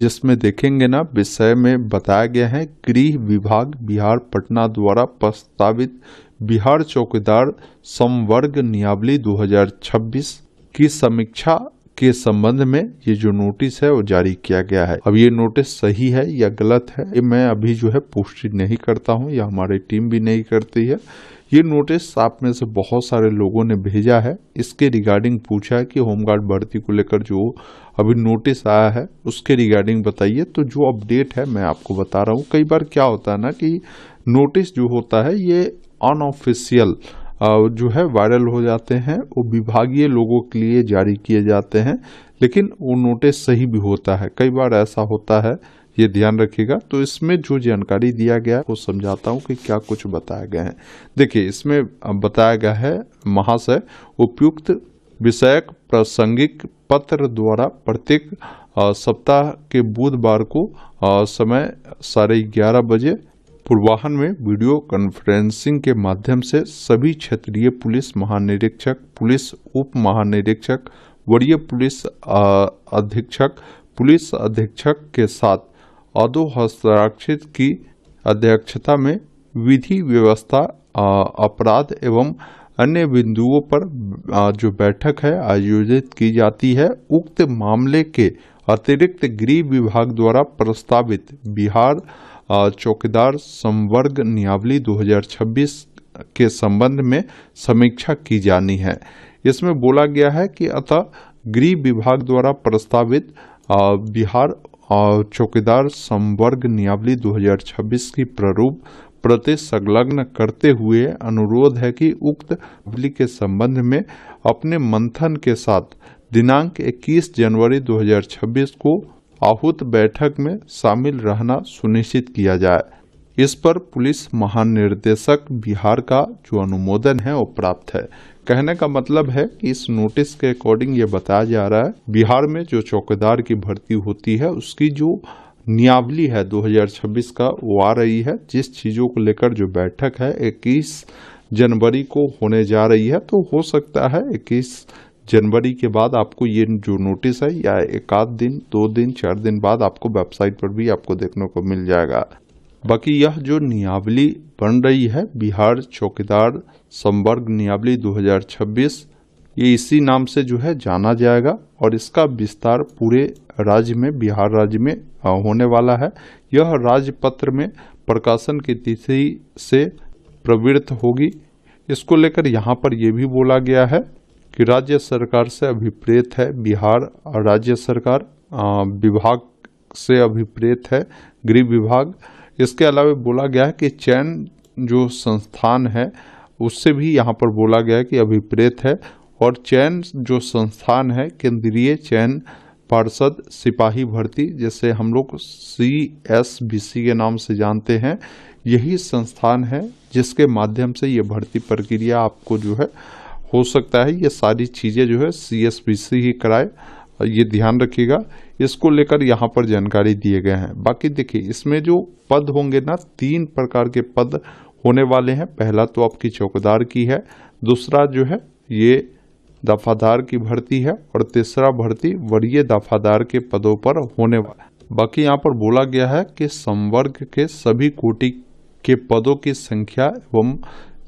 जिसमें देखेंगे ना, विषय में बताया गया है गृह विभाग बिहार पटना द्वारा प्रस्तावित बिहार चौकीदार संवर्ग नियमावली 2026 की समीक्षा के संबंध में ये जो नोटिस है वो जारी किया गया है। अब ये नोटिस सही है या गलत है ये मैं अभी जो है पुष्टि नहीं करता हूँ, या हमारी टीम भी नहीं करती है। ये नोटिस आप में से बहुत सारे लोगों ने भेजा है, इसके रिगार्डिंग पूछा है कि होमगार्ड भर्ती को लेकर जो अभी नोटिस आया है उसके रिगार्डिंग बताइए। तो जो अपडेट है मैं आपको बता रहा हूँ। कई बार क्या होता है ना कि नोटिस जो होता है ये अनऑफिशियल जो है वायरल हो जाते हैं, वो विभागीय लोगों के लिए जारी किए जाते हैं, लेकिन वो नोटिस सही भी होता है। कई बार ऐसा होता है, ये ध्यान रखिएगा। तो इसमें जो जानकारी दिया गया है वो समझाता हूँ कि क्या कुछ बताया गया है। देखिए, इसमें बताया गया है महाशय, उपयुक्त विषयक प्रासंगिक पत्र द्वारा प्रत्येक सप्ताह के बुधवार को समय 11:30 बजे पूर्वाह्न में वीडियो कॉन्फ्रेंसिंग के माध्यम से सभी क्षेत्रीय पुलिस महानिरीक्षक, पुलिस उप महानिरीक्षक, वरीय पुलिस अधीक्षक के साथ अधोहस्ताक्षरित की अध्यक्षता में विधि व्यवस्था, अपराध एवं अन्य बिंदुओं पर जो बैठक है आयोजित की जाती है। उक्त मामले के अतिरिक्त गृह विभाग द्वारा प्रस्तावित बिहार चौकीदार संवर्ग नियमावली 2026 के संबंध में समीक्षा की जानी है। इसमें बोला गया है कि अतः गृह विभाग द्वारा प्रस्तावित बिहार चौकीदार संवर्ग नियमावली 2026 की प्रारूप प्रति संलग्न करते हुए अनुरोध है कि उक्त नियमावली के संबंध में अपने मंथन के साथ दिनांक 21 जनवरी 2026 को आहूत बैठक में शामिल रहना सुनिश्चित किया जाए। इस पर पुलिस महानिर्देशक बिहार का जो अनुमोदन है वो प्राप्त है। कहने का मतलब है कि इस नोटिस के अकॉर्डिंग ये बताया जा रहा है बिहार में जो चौकीदार की भर्ती होती है उसकी जो नियमावली है 2026 का वो आ रही है। जिस चीज़ों को लेकर जो बैठक है 21 जनवरी को होने जा रही है, तो हो सकता है 21 जनवरी के बाद आपको ये जो नोटिस है या एक आध दिन, 2 दिन, 4 दिन बाद आपको वेबसाइट पर भी आपको देखने को मिल जाएगा। बाकी यह जो नियमावली बन रही है बिहार चौकीदार संवर्ग नियमावली 2026, ये इसी नाम से जो है जाना जाएगा और इसका विस्तार पूरे राज्य में, बिहार राज्य में होने वाला है। यह राजपत्र में प्रकाशन की तिथि से प्रवृत्त होगी। इसको लेकर यहाँ पर यह भी बोला गया है कि राज्य सरकार से अभिप्रेत है बिहार राज्य सरकार, विभाग से अभिप्रेत है गृह विभाग। इसके अलावा बोला गया है कि चयन जो संस्थान है उससे भी यहाँ पर बोला गया है कि अभिप्रेत है, और चयन जो संस्थान है केंद्रीय चयन पार्षद सिपाही भर्ती, जैसे हम लोग CSBC के नाम से जानते हैं, यही संस्थान है जिसके माध्यम से ये भर्ती प्रक्रिया आपको जो है हो सकता है ये सारी चीज़ें जो है CSBC ही कराए, ये ध्यान रखिएगा। इसको लेकर यहाँ पर जानकारी दिए गए हैं। बाकी देखिए, इसमें जो पद होंगे ना, 3 प्रकार के पद होने वाले हैं। पहला तो आपकी चौकीदार की है, दूसरा जो है ये दफादार की भर्ती है, और तीसरा भर्ती वरीय दफादार के पदों पर होने वाला। बाकी यहाँ पर बोला गया है कि संवर्ग के सभी कोटि के पदों की संख्या एवं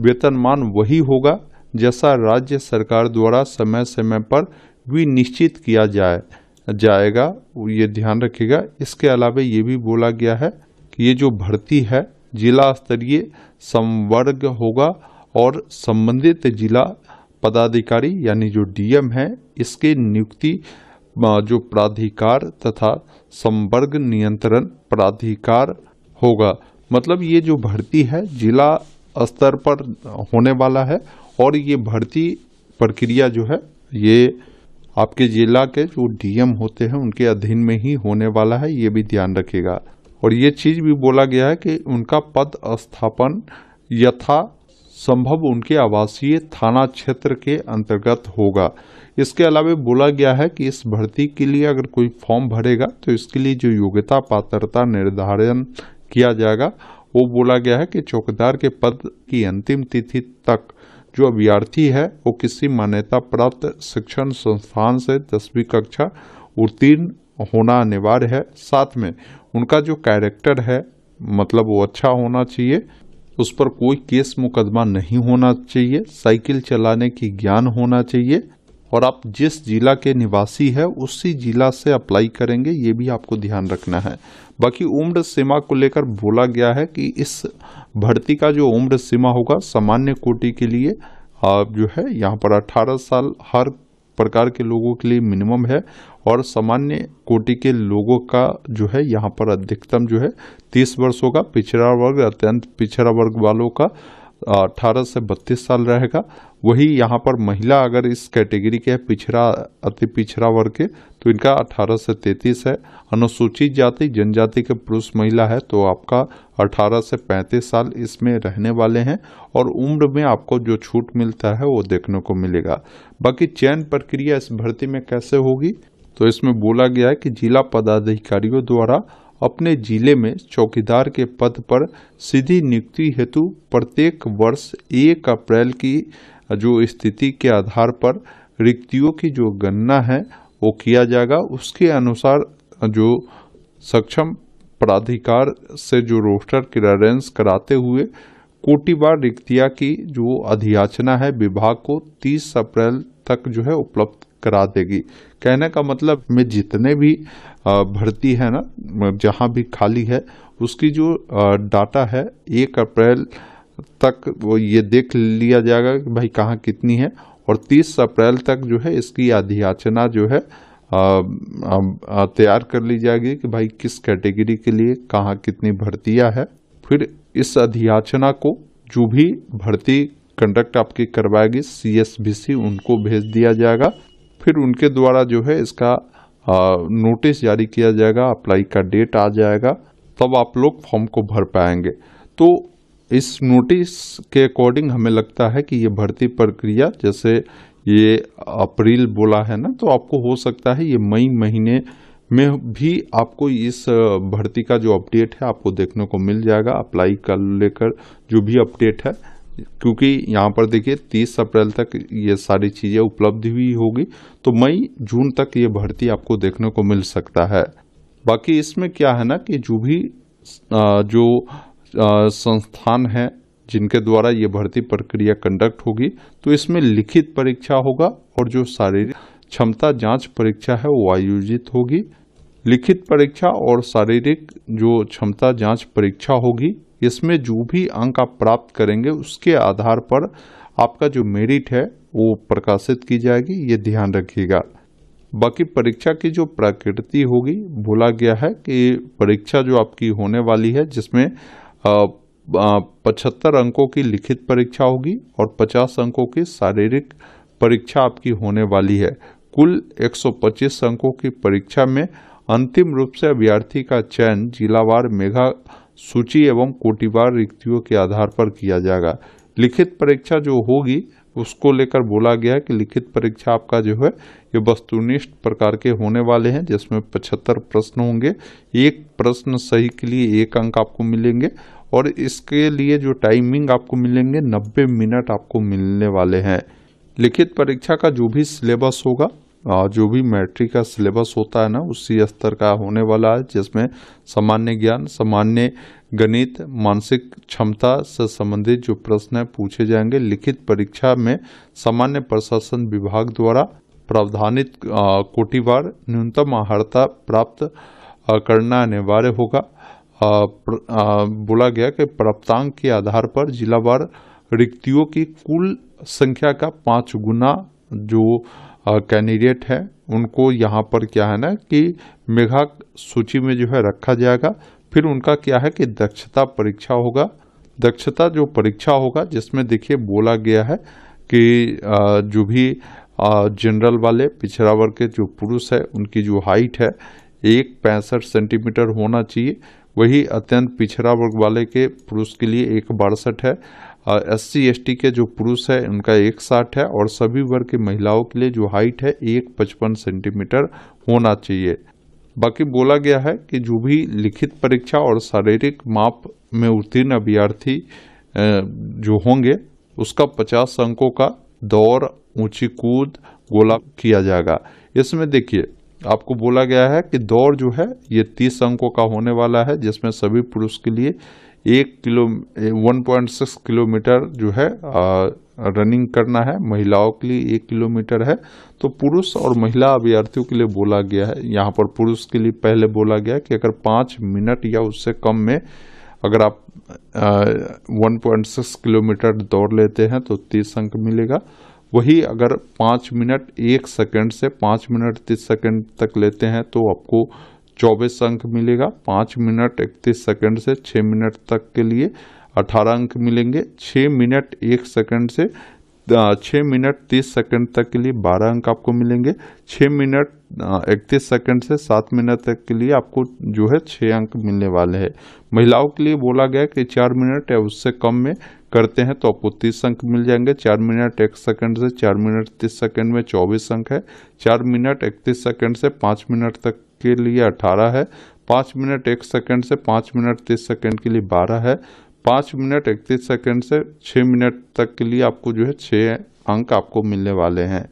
वेतनमान वही होगा जैसा राज्य सरकार द्वारा समय समय पर विनिश्चित किया जाएगा, ये ध्यान रखिएगा। इसके अलावा ये भी बोला गया है कि ये जो भर्ती है जिला स्तरीय संवर्ग होगा, और संबंधित जिला पदाधिकारी यानी जो DM है इसके नियुक्ति जो प्राधिकार तथा संवर्ग नियंत्रण प्राधिकार होगा। मतलब ये जो भर्ती है जिला स्तर पर होने वाला है, और ये भर्ती प्रक्रिया जो है ये आपके जिला के जो DM होते हैं उनके अधीन में ही होने वाला है, ये भी ध्यान रखिएगा। और ये चीज़ भी बोला गया है कि उनका पद स्थापन यथा संभव उनके आवासीय थाना क्षेत्र के अंतर्गत होगा। इसके अलावा बोला गया है कि इस भर्ती के लिए अगर कोई फॉर्म भरेगा तो इसके लिए जो योग्यता पात्रता निर्धारण किया जाएगा वो बोला गया है कि चौकीदार के पद की अंतिम तिथि तक जो अभ्यर्थी है वो किसी मान्यता प्राप्त शिक्षण संस्थान से 10वीं कक्षा उत्तीर्ण होना अनिवार्य है। साथ में उनका जो कैरेक्टर है मतलब वो अच्छा होना चाहिए, उस पर कोई केस मुकदमा नहीं होना चाहिए, साइकिल चलाने की ज्ञान होना चाहिए और आप जिस जिला के निवासी है उसी जिला से अप्लाई करेंगे, ये भी आपको ध्यान रखना है। बाकी उम्र सीमा को लेकर बोला गया है कि इस भर्ती का जो उम्र सीमा होगा सामान्य कोटि के लिए जो है यहाँ पर 18 साल हर प्रकार के लोगों के लिए मिनिमम है और सामान्य कोटि के लोगों का जो है यहाँ पर अधिकतम जो है 30 वर्ष होगा। पिछड़ा वर्ग, अत्यंत पिछड़ा वर्ग वालों का 18 से 32 साल रहेगा। वही यहाँ पर महिला अगर इस कैटेगरी के है पिछड़ा अति पिछड़ा वर्ग के तो इनका 18 से 33 है। अनुसूचित जाति जनजाति के पुरुष महिला है तो आपका 18 से 35 साल इसमें रहने वाले हैं और उम्र में आपको जो छूट मिलता है वो देखने को मिलेगा। बाकी चयन प्रक्रिया इस भर्ती में कैसे होगी तो इसमें बोला गया है कि जिला पदाधिकारियों द्वारा अपने जिले में चौकीदार के पद पर सीधी नियुक्ति हेतु प्रत्येक वर्ष 1 अप्रैल की जो स्थिति के आधार पर रिक्तियों की जो गणना है वो किया जाएगा। उसके अनुसार जो सक्षम प्राधिकार से जो रोस्टर क्लियरेंस कराते हुए कोटिवार रिक्तियां की जो अधियाचना है विभाग को 30 अप्रैल तक जो है उपलब्ध करा देगी। कहने का मतलब में जितने भी भर्ती है ना जहां भी खाली है उसकी जो डाटा है 1 अप्रैल तक वो ये देख लिया जाएगा कि भाई कहाँ कितनी है और 30 अप्रैल तक जो है इसकी अधियाचना जो है तैयार कर ली जाएगी कि भाई किस कैटेगरी के लिए कहाँ कितनी भर्तियां है। फिर इस अधियाचना को जो भी भर्ती कंडक्ट आपकी करवाएगी CSBC उनको भेज दिया जाएगा। फिर उनके द्वारा जो है इसका नोटिस जारी किया जाएगा, अप्लाई का डेट आ जाएगा, तब आप लोग फॉर्म को भर पाएंगे। तो इस नोटिस के अकॉर्डिंग हमें लगता है कि ये भर्ती प्रक्रिया जैसे ये अप्रैल बोला है ना तो आपको हो सकता है ये मई महीने में भी आपको इस भर्ती का जो अपडेट है आपको देखने को मिल जाएगा। अप्लाई कर लेकर जो भी अपडेट है क्योंकि यहाँ पर देखिए 30 अप्रैल तक ये सारी चीज़ें उपलब्ध हुई होगी तो मई जून तक ये भर्ती आपको देखने को मिल सकता है। बाकी इसमें क्या है ना कि जो भी जो संस्थान है जिनके द्वारा ये भर्ती प्रक्रिया कंडक्ट होगी तो इसमें लिखित परीक्षा होगा और जो शारीरिक क्षमता जांच परीक्षा है वो आयोजित होगी। लिखित परीक्षा और शारीरिक जो क्षमता जांच परीक्षा होगी इसमें जो भी अंक आप प्राप्त करेंगे उसके आधार पर आपका जो मेरिट है वो प्रकाशित की जाएगी, ये ध्यान रखिएगा। बाकी परीक्षा की जो प्रकृति होगी बोला गया है कि परीक्षा जो आपकी होने वाली है जिसमें 75 अंकों की लिखित परीक्षा होगी और 50 अंकों की शारीरिक परीक्षा आपकी होने वाली है। कुल 125 अंकों की परीक्षा में अंतिम रूप से अभ्यर्थी का चयन जिलावार मेधा सूची एवं कोटिवार रिक्तियों के आधार पर किया जाएगा। लिखित परीक्षा जो होगी उसको लेकर बोला गया है कि लिखित परीक्षा आपका जो है ये वस्तुनिष्ठ प्रकार के होने वाले हैं जिसमें 75 प्रश्न होंगे। एक प्रश्न सही के लिए 1 अंक आपको मिलेंगे और इसके लिए जो टाइमिंग आपको मिलेंगे 90 मिनट आपको मिलने वाले हैं। लिखित परीक्षा का जो भी सिलेबस होगा जो भी मैट्रिक का सिलेबस होता है ना उसी स्तर का होने वाला है जिसमें सामान्य ज्ञान, सामान्य गणित, मानसिक क्षमता से संबंधित जो प्रश्न है पूछे जाएंगे। लिखित परीक्षा में सामान्य प्रशासन विभाग द्वारा प्रावधानित कोटिवार न्यूनतम अर्हता प्राप्त करना अनिवार्य होगा। बोला गया कि प्राप्तांक के आधार पर जिलावार रिक्तियों की कुल संख्या का 5 गुना जो कैंडिडेट है उनको यहाँ पर क्या है ना कि मेधा सूची में जो है रखा जाएगा। फिर उनका क्या है कि दक्षता परीक्षा होगा। दक्षता जो परीक्षा होगा जिसमें देखिए बोला गया है कि जो भी जनरल वाले पिछड़ा वर्ग के जो पुरुष है उनकी जो हाइट है 1.65 सेंटीमीटर होना चाहिए। वही अत्यंत पिछड़ा वर्ग वाले के पुरुष के लिए 1.62 है। SC ST के जो पुरुष है उनका 1.60 है और सभी वर्ग की महिलाओं के लिए जो हाइट है 1.55 सेंटीमीटर होना चाहिए। बाकी बोला गया है कि जो भी लिखित परीक्षा और शारीरिक माप में उत्तीर्ण अभ्यर्थी जो होंगे उसका 50 अंकों का दौड़, ऊंची कूद, गोला किया जाएगा। इसमें देखिए आपको बोला गया है कि दौड़ जो है ये 30 अंकों का होने वाला है, जिसमें सभी पुरुष के लिए 1.6 किलोमीटर जो है रनिंग करना है, महिलाओं के लिए 1 किलोमीटर है। तो पुरुष और महिला अभ्यर्थियों के लिए बोला गया है, यहाँ पर पुरुष के लिए पहले बोला गया है कि अगर 5 मिनट या उससे कम में अगर आप 1.6 किलोमीटर दौड़ लेते हैं तो 30 अंक मिलेगा। वही अगर 5 मिनट 1 सेकंड से 5 मिनट 30 सेकंड तक लेते हैं तो आपको 24 अंक मिलेगा। 5 मिनट 31 सेकंड से 6 मिनट तक के लिए 18 अंक मिलेंगे। 6 मिनट 1 सेकंड से 6 मिनट 30 सेकंड तक के लिए 12 अंक आपको मिलेंगे। 6 मिनट 31 सेकंड से 7 मिनट तक के लिए आपको जो है 6 अंक मिलने वाले हैं। महिलाओं के लिए बोला गया कि 4 मिनट या उससे कम में करते हैं तो आपको 30 अंक मिल जाएंगे। 4 मिनट 1 सेकंड से 4 मिनट 30 सेकंड में 24 अंक है। 4 मिनट 31 सेकंड से 5 मिनट तक के लिए 18 है। 5 मिनट 1 सेकंड से 5 मिनट 30 सेकंड के लिए 12 है। 5 मिनट 31 सेकंड से 6 मिनट तक के लिए आपको जो है 6 अंक आपको मिलने वाले हैं।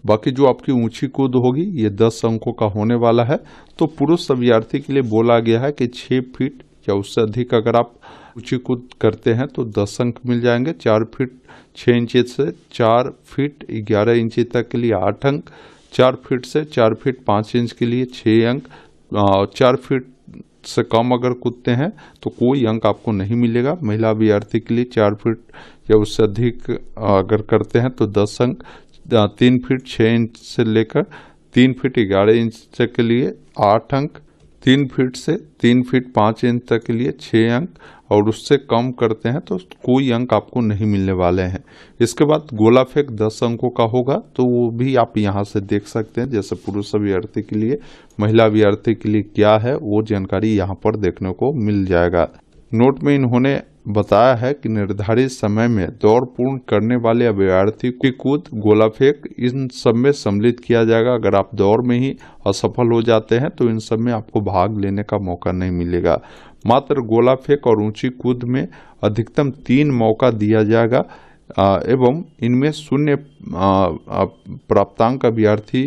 बाकी जो आपकी ऊंची कूद होगी ये 10 अंकों का होने वाला है। तो पुरुष अभ्यर्थी के लिए बोला गया है कि 6 फीट या उससे अधिक अगर आप ऊंची कूद करते हैं तो 10 अंक मिल जाएंगे। 4 फीट 6 इंची से 4 फीट 11 इंची तक के लिए 8 अंक। 4 फीट से 4 फीट 5 इंच के लिए 6 अंक। 4 फीट से कम अगर कूदते हैं तो कोई अंक आपको नहीं मिलेगा। महिला अभ्यर्थी के लिए 4 फीट या उससे अधिक अगर करते हैं तो 10 अंक। 3 फीट 6 इंच से लेकर 3 फीट 11 इंच तक के लिए 8 अंक। 3 फीट से 3 फीट 5 इंच तक के लिए 6 अंक और उससे कम करते हैं तो कोई अंक आपको नहीं मिलने वाले हैं। इसके बाद गोला फेंक 10 अंकों का होगा, तो वो भी आप यहाँ से देख सकते हैं। जैसे पुरुष अभ्यर्थी के लिए, महिला अभ्यर्थी के लिए क्या है वो जानकारी यहाँ पर देखने को मिल जाएगा। नोट में इन्होंने बताया है कि निर्धारित समय में दौड़ पूर्ण करने वाले अभ्यर्थी की कूद, गोला फेंक इन सब में सम्मिलित किया जाएगा। अगर आप दौड़ में ही असफल हो जाते हैं तो इन सब में आपको भाग लेने का मौका नहीं मिलेगा। मात्र गोला फेंक और ऊंची कूद में अधिकतम 3 मौका दिया जाएगा एवं इनमें 0 प्राप्तांक अभ्यर्थी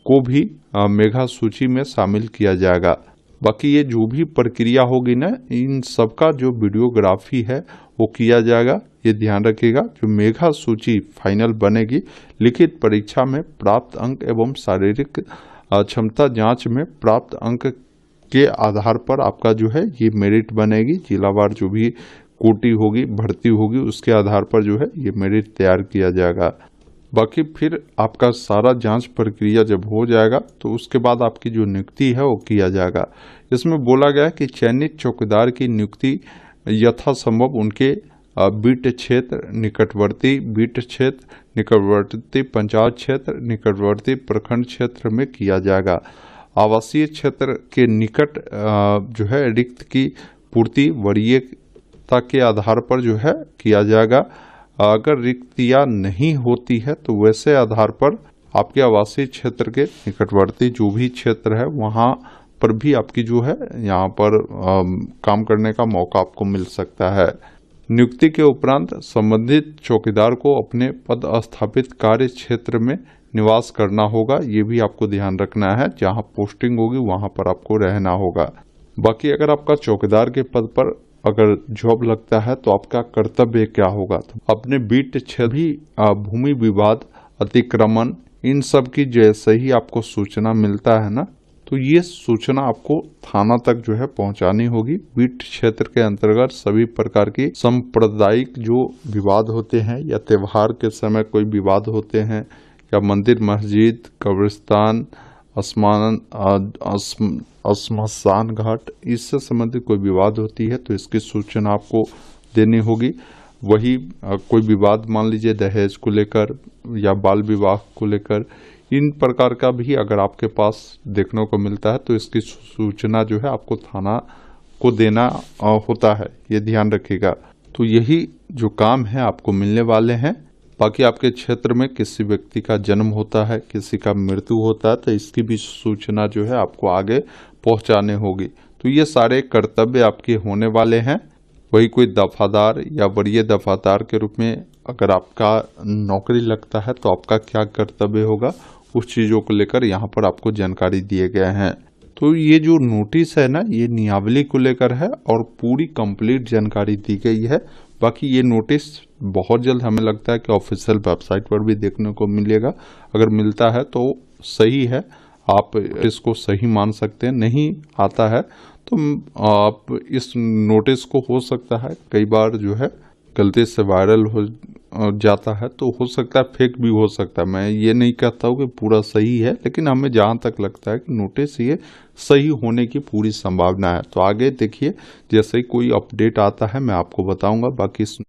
को भी मेगा सूची में शामिल किया जाएगा। बाकी ये जो भी प्रक्रिया होगी ना, इन सबका जो वीडियोग्राफी है वो किया जाएगा। ये ध्यान रखिएगा, जो मेगा सूची फाइनल बनेगी लिखित परीक्षा में प्राप्त अंक एवं शारीरिक क्षमता जांच में प्राप्त अंक के आधार पर आपका जो है ये मेरिट बनेगी। जिलावार जो भी कोटी होगी, भर्ती होगी, उसके आधार पर जो है ये मेरिट तैयार किया जाएगा। बाकी फिर आपका सारा जांच प्रक्रिया जब हो जाएगा तो उसके बाद आपकी जो नियुक्ति है वो किया जाएगा। इसमें बोला गया है कि चयनित चौकीदार की नियुक्ति यथासंभव उनके बीट क्षेत्र, निकटवर्ती बीट क्षेत्र, निकटवर्ती पंचायत क्षेत्र, निकटवर्ती प्रखंड क्षेत्र में किया जाएगा। आवासीय क्षेत्र के निकट जो है रिक्त की पूर्ति वरीयता के आधार पर जो है किया जाएगा। अगर रिक्तियां नहीं होती है तो वैसे आधार पर आपके आवासीय क्षेत्र के निकटवर्ती जो भी क्षेत्र है वहां पर भी आपकी जो है यहाँ पर काम करने का मौका आपको मिल सकता है। नियुक्ति के उपरांत संबंधित चौकीदार को अपने पद स्थापित कार्य क्षेत्र में निवास करना होगा। ये भी आपको ध्यान रखना है, जहां पोस्टिंग होगी वहां पर आपको रहना होगा। बाकी अगर आपका चौकीदार के पद पर अगर जॉब लगता है तो आपका कर्तव्य क्या होगा, तो अपने बीट क्षेत्र भी भूमि विवाद, अतिक्रमण, इन सब की जैसे ही आपको सूचना मिलता है ना, तो ये सूचना आपको थाना तक जो है पहुंचानी होगी। बीट क्षेत्र के अंतर्गत सभी प्रकार की सांप्रदायिक जो विवाद होते हैं या त्योहार के समय कोई विवाद होते हैं या मंदिर, मस्जिद, कब्रिस्तान, श्मशान घाट, इससे संबंधित कोई विवाद होती है तो इसकी सूचना आपको देनी होगी। वही कोई विवाद मान लीजिए दहेज को लेकर या बाल विवाह को लेकर, इन प्रकार का भी अगर आपके पास देखने को मिलता है तो इसकी सूचना जो है आपको थाना को देना होता है, ये ध्यान रखिएगा। तो यही जो काम है आपको मिलने वाले हैं। बाकी आपके क्षेत्र में किसी व्यक्ति का जन्म होता है, किसी का मृत्यु होता है, तो इसकी भी सूचना जो है आपको आगे पहुंचाने होगी। तो ये सारे कर्तव्य आपके होने वाले हैं। वही कोई दफादार या वरीय दफादार के रूप में अगर आपका नौकरी लगता है तो आपका क्या कर्तव्य होगा उस चीज़ों को लेकर यहाँ पर आपको जानकारी दिए गए हैं। तो ये जो नोटिस है ना, ये नियमावली को लेकर है और पूरी कंप्लीट जानकारी दी गई है। बाकी ये नोटिस बहुत जल्द हमें लगता है कि ऑफिशियल वेबसाइट पर भी देखने को मिलेगा। अगर मिलता है तो सही है, आप इसको सही मान सकते हैं। नहीं आता है तो आप इस नोटिस को, हो सकता है कई बार जो है गलती से वायरल हो जाता है, तो हो सकता है फेक भी हो सकता है। मैं ये नहीं कहता हूँ कि पूरा सही है, लेकिन हमें जहाँ तक लगता है कि नोटिस ये सही होने की पूरी संभावना है। तो आगे देखिए, जैसे ही कोई अपडेट आता है मैं आपको बताऊंगा। बाकी